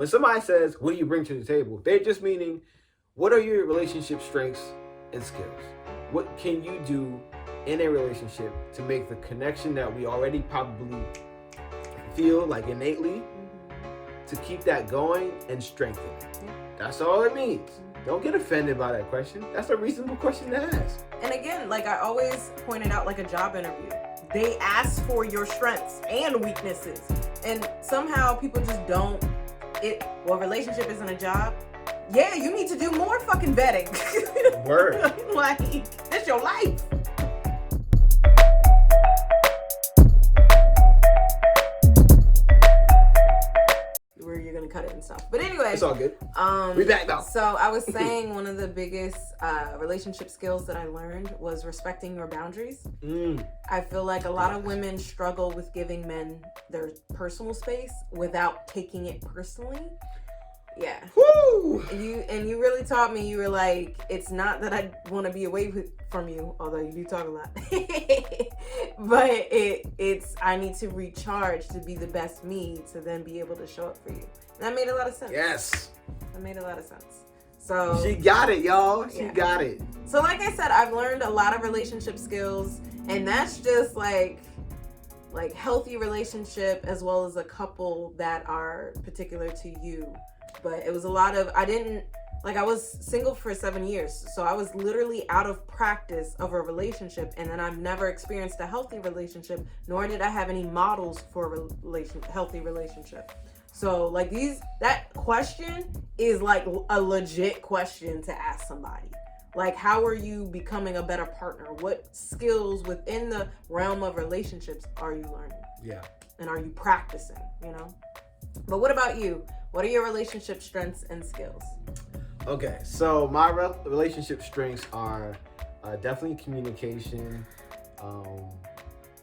When somebody says, what do you bring to the table? They're just meaning, what are your relationship strengths and skills? What can you do in a relationship to make the connection that we already probably feel like innately, to keep that going and strengthen it? Yeah. That's all it means. Don't get offended by that question. That's a reasonable question to ask. And again, like I always pointed out, like a job interview, they ask for your strengths and weaknesses. And somehow people just don't. Relationship isn't a job. Yeah, you need to do more fucking vetting. Word. Like, that's your life. Where you're gonna cut it and stuff. But anyway, it's all good. We back now. So I was saying one of the biggest relationship skills that I learned was respecting your boundaries. I feel like a lot of women struggle with giving men their personal space without taking it personally. Yeah. Woo! You really taught me. You were like, it's not that I want to be away from you, although you do talk a lot. But it's I need to recharge to be the best me to then be able to show up for you. And that made a lot of sense. Yes. That made a lot of sense. So she got it, y'all. She got it. So like I said, I've learned a lot of relationship skills, and that's just like healthy relationship as well as a couple that are particular to you. But it was a lot of, I was single for 7 years. So I was literally out of practice of a relationship. And then I've never experienced a healthy relationship, nor did I have any models for a healthy relationship. So like that question is like a legit question to ask somebody. Like, how are you becoming a better partner? What skills within the realm of relationships are you learning? Yeah. And are you practicing, you know? But what about you? What are your relationship strengths and skills? Okay, so my relationship strengths are definitely communication.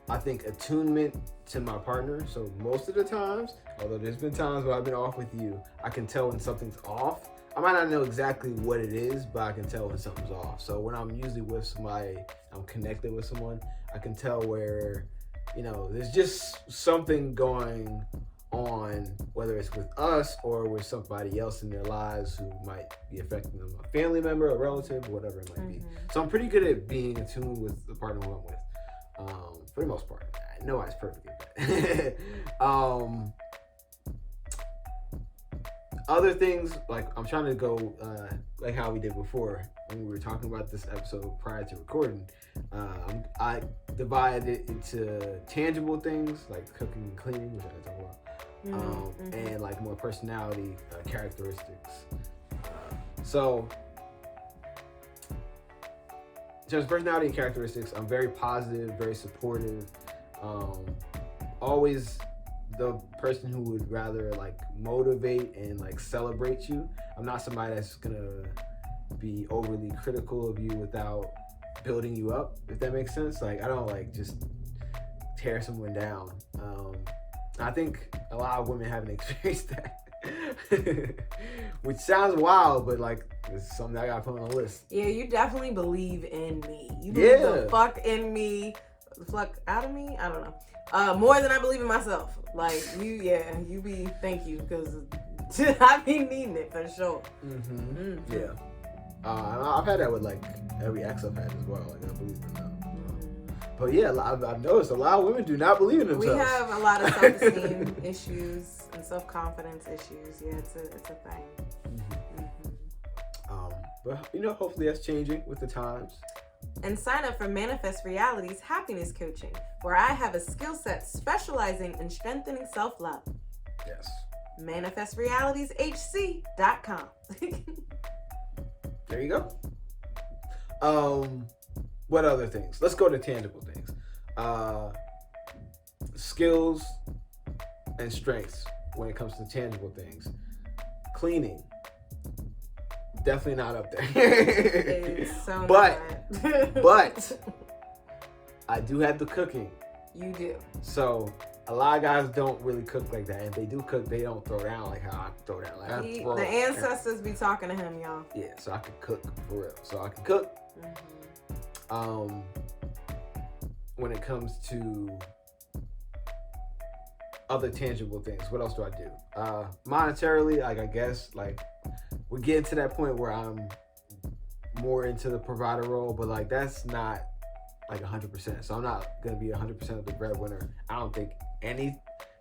I think attunement to my partner. So most of the times, although there's been times where I've been off with you, I can tell when something's off. I might not know exactly what it is, but I can tell when something's off. So when I'm usually with somebody, I'm connected with someone, I can tell where, there's just something going on, whether it's with us or with somebody else in their lives who might be affecting them, a family member, a relative, whatever it might be. So I'm pretty good at being in tune with the partner who I'm with, for the most part. Nobody's perfect at that. Other things, like I'm trying to go like how we did before when we were talking about this episode prior to recording. I divided it into tangible things like cooking and cleaning, which I talk about. And like more personality characteristics. So in terms of personality and characteristics, I'm very positive, very supportive. Always the person who would rather like motivate and like celebrate you. I'm not somebody that's gonna be overly critical of you without building you up, if that makes sense. Like I don't like just tear someone down. I think a lot of women haven't experienced that, which sounds wild, but like it's something I gotta put on the list. Yeah, you definitely believe in me. You believe the fuck in me, the fuck out of me. I don't know. More than I believe in myself. Like you be. Thank you, because I be needing it for sure. Yeah. I've had that with like every ex I've had as well. Like I believe in them. But yeah, I've noticed a lot of women do not believe in themselves. We have a lot of self-esteem issues and self-confidence issues. Yeah, it's a thing. But hopefully that's changing with the times. And sign up for Manifest Reality's happiness coaching, where I have a skill set specializing in strengthening self-love. Yes. ManifestRealitiesHC.com. There you go. What other things? Let's go to tangible things. Skills and strengths when it comes to tangible things. Cleaning. Definitely not up there. It's so but I do have the cooking. You do. So a lot of guys don't really cook like that. If they do cook, they don't throw down like how I throw down. Like the ancestors be talking to him, y'all. Yeah, so I can cook for real. So I can cook. When it comes to other tangible things. What else do I do? Monetarily, like, I guess, like, we're getting to that point where I'm more into the provider role, but like that's not like 100%. So I'm not gonna be 100% of the breadwinner. I don't think any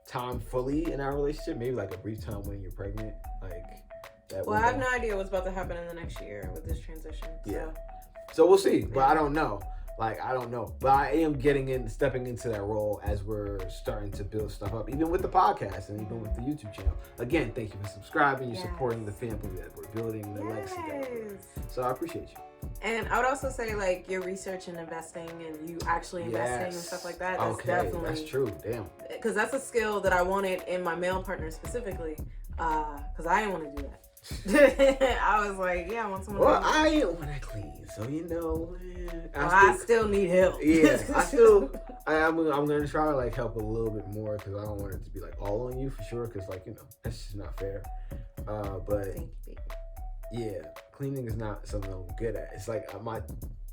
time fully in our relationship. Maybe like a brief time when you're pregnant, like that. Well, I have no idea what's about to happen in the next year with this transition. So. Yeah. So we'll see, but I don't know. Like, I don't know. But I am stepping into that role as we're starting to build stuff up, even with the podcast and even with the YouTube channel. Again, thank you for subscribing. You're supporting the family that we're building, the legacy that we're building. So I appreciate you. And I would also say, like, your research and investing and you actually investing and stuff like that. That's definitely. That's true. Damn. Because that's a skill that I wanted in my male partner specifically. Because I didn't want to do that. I was like, yeah, I want someone. Well, I ain't want to clean, so you know. I still need help. Yeah, I'm gonna try to like help a little bit more because I don't want it to be like all on you for sure. Because like that's just not fair. But thank you, baby. Yeah, cleaning is not something I'm good at. It's like my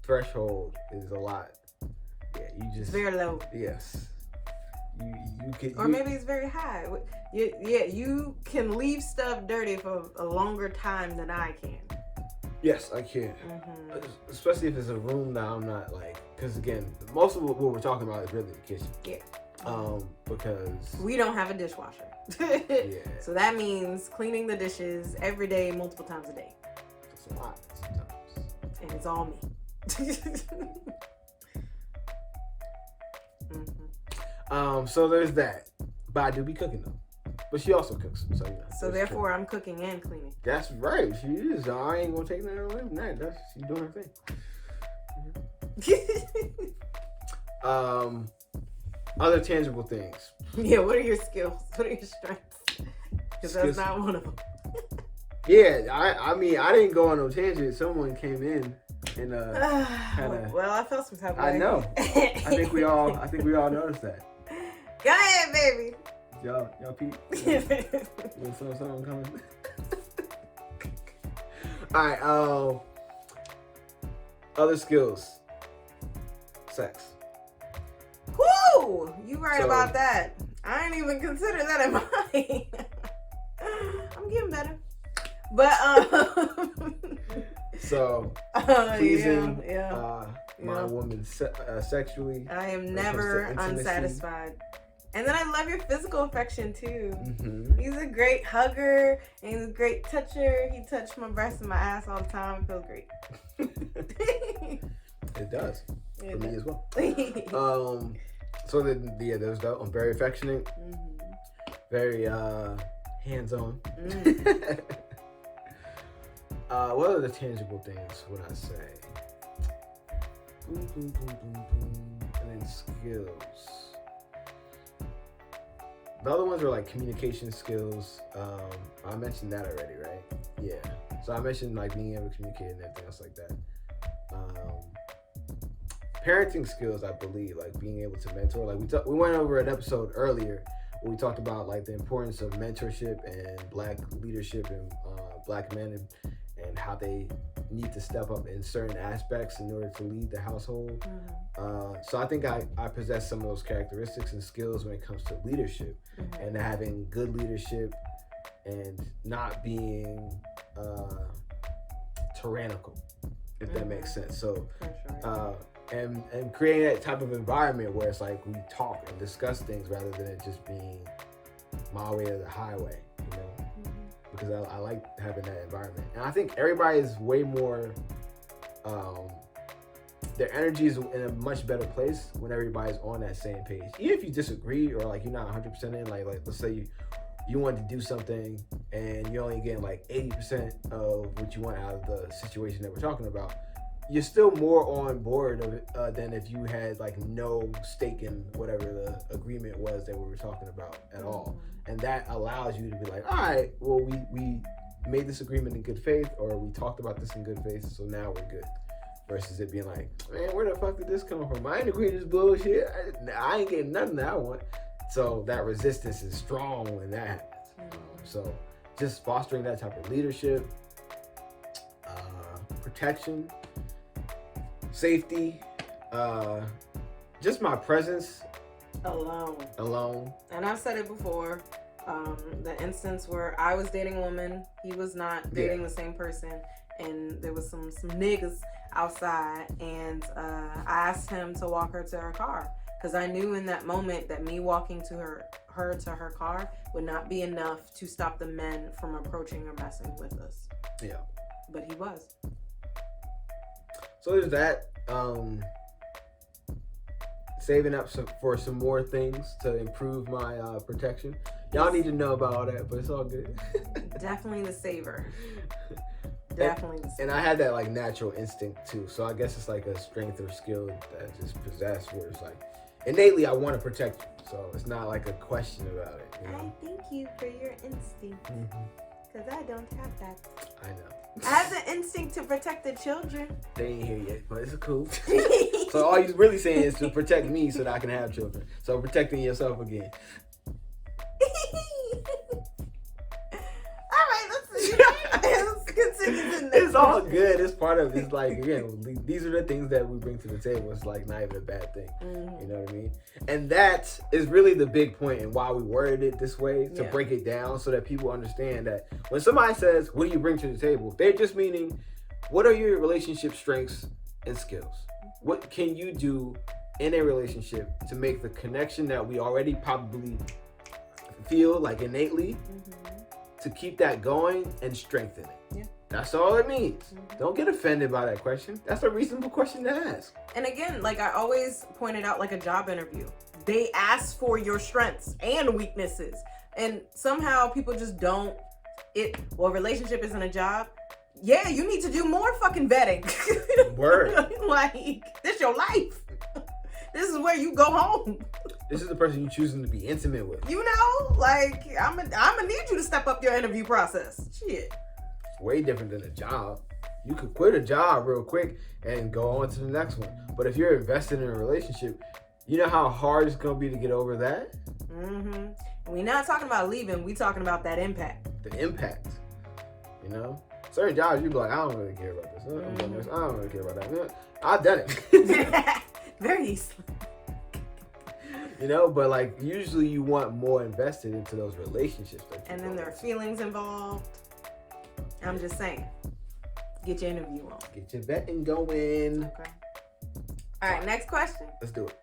threshold is a lot. Yeah, you just very low. Yes. Or maybe it's very high. You can leave stuff dirty for a longer time than I can. Yes, I can. Mm-hmm. Especially if it's a room that I'm not like, because again, most of what we're talking about is really the kitchen. Yeah. Because we don't have a dishwasher. Yeah. So that means cleaning the dishes every day, multiple times a day. It's a lot sometimes. And it's all me. So there's that. But I do be cooking though. But she also cooks, so So therefore, I'm cooking and cleaning. That's right. She is. I ain't gonna take that away from that. She's doing her thing. Other tangible things. Yeah. What are your skills? What are your strengths? Because that's not one of them. Yeah. I mean, I didn't go on no tangent. Someone came in and kind of. Well, I felt some type of way. I know. I think we all noticed that. Go ahead, baby. Y'all peep. When someone coming. All right. Other skills. Sex. Woo! You right about that. I ain't even consider that in mine. I'm getting better. But so pleasing my woman sexually. I am never unsatisfied. And then I love your physical affection too. Mm-hmm. He's a great hugger and he's a great toucher. He touched my breast and my ass all the time. It feels great. It does. For me as well. So there's that. I'm very affectionate. Mm-hmm. Very hands-on. Mm. What are the tangible things would I say? Boom, boom, boom, boom, boom. And then skills. The other ones are like communication skills. I mentioned that already, right? Yeah. So I mentioned like being able to communicate and everything else like that. Parenting skills, I believe, like being able to mentor. Like we went over an episode earlier where we talked about like the importance of mentorship and Black leadership and Black men and how they need to step up in certain aspects in order to lead the household. Mm-hmm. So I think I possess some of those characteristics and skills when it comes to leadership, mm-hmm. and having good leadership and not being tyrannical, if mm-hmm. that makes sense. So and creating that type of environment where it's like we talk and discuss things rather than it just being my way or the highway, you know. Mm-hmm. Because I like having that environment. And I think everybody is way more, their energy is in a much better place when everybody's on that same page. Even if you disagree or like you're not 100% in, like let's say you want to do something and you're only getting like 80% of what you want out of the situation that we're talking about, you're still more on board of it than if you had like no stake in whatever the agreement was that we were talking about at all. And that allows you to be like, all right, well, we made this agreement in good faith, or we talked about this in good faith, so now we're good. Versus it being like, man, where the fuck did this come from? I ain't agreed to this bullshit. I ain't getting nothing that I want. So that resistance is strong when that happens. So just fostering that type of leadership, protection, safety, just my presence Alone. And I've said it before. The instance where I was dating a woman, he was not dating the same person, and there was some niggas outside, and I asked him to walk her to her car because I knew in that moment that me walking to her to her car would not be enough to stop the men from approaching or messing with us. Yeah. But he was. So there's that. Saving up for some more things to improve my protection. Y'all need to know about all that, but it's all good. Definitely the saver. Definitely the saver. And I had that like natural instinct too. So I guess it's like a strength or skill that I just possess where it's like innately I want to protect you. So it's not like a question about it. You know? I thank you for your instinct. Because I don't have that. I know. I have the instinct to protect the children. They ain't here yet, but it's cool. So all you're really saying is to protect me so that I can have children. So protecting yourself again. Alright, let's continue the next. It's all good. It's part of it. It's like, again, these are the things that we bring to the table. It's like not even a bad thing. You know what I mean? And that is really the big point and why we worded it this way, to break it down so that people understand that when somebody says, what do you bring to the table? They're just meaning, what are your relationship strengths and skills? What can you do in a relationship to make the connection that we already probably feel like innately to keep that going and strengthen it? Yeah. That's all it means. Don't get offended by that question. That's a reasonable question to ask. And again, like I always pointed out, like a job interview, they ask for your strengths and weaknesses. And somehow people just don't. Relationship isn't a job. Yeah, you need to do more fucking vetting. Word. Like, this your life. This is where you go home. This is the person you're choosing to be intimate with. You know, like, I'm gonna need you to step up your interview process. Shit. Way different than a job. You could quit a job real quick and go on to the next one. But if you're invested in a relationship, you know how hard it's gonna be to get over that? We're not talking about leaving, we talking about that impact. The impact. You know? Certain jobs you be like, I don't really care about this. I'm doing this. I don't really care about that. I've done it. Very easily. You know, but like usually you want more invested into those relationships. And then there are feelings involved. I'm just saying, get your interview on. Get your vetting going. Okay. All right, next question. Let's do it.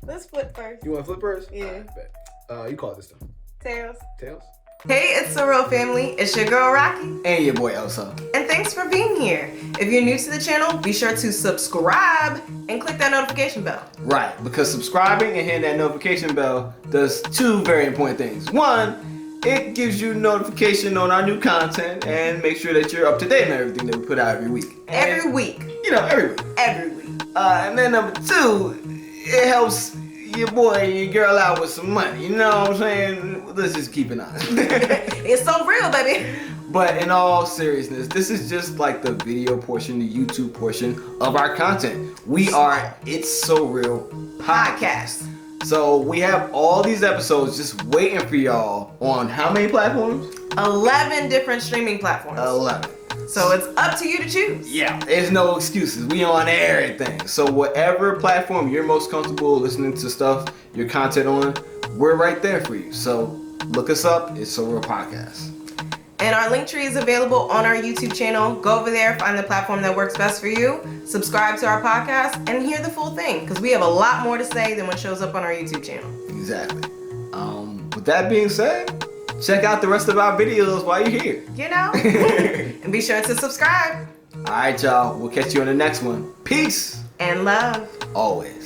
Let's flip first. You want to flip first? Yeah. You call it this time. Tails. Tails? Hey, it's the Real Family. It's your girl, Rocqi. And your boy, Oso. And thanks for being here. If you're new to the channel, be sure to subscribe and click that notification bell. Right, because subscribing and hitting that notification bell does two very important things. One, it gives you notification on our new content and make sure that you're up to date on everything that we put out every week. Every week. You know, every week. Every week. And then number two, it helps your boy and your girl out with some money. You know what I'm saying? Let's just keep it honest. It's so real, baby. But in all seriousness, this is just like the video portion, the YouTube portion of our content. We are It's So Real podcast. So we have all these episodes just waiting for y'all on how many platforms? 11 different streaming platforms. 11. So it's up to you to choose. Yeah, there's no excuses. We on everything. So whatever platform you're most comfortable listening to stuff, your content on, we're right there for you. So look us up. It's So Real Podcast. And our link tree is available on our YouTube channel. Go over there, find the platform that works best for you, subscribe to our podcast, and hear the full thing, because we have a lot more to say than what shows up on our YouTube channel. Exactly. With that being said, check out the rest of our videos while you're here. You know? And be sure to subscribe. All right, y'all. We'll catch you on the next one. Peace. And love. Always.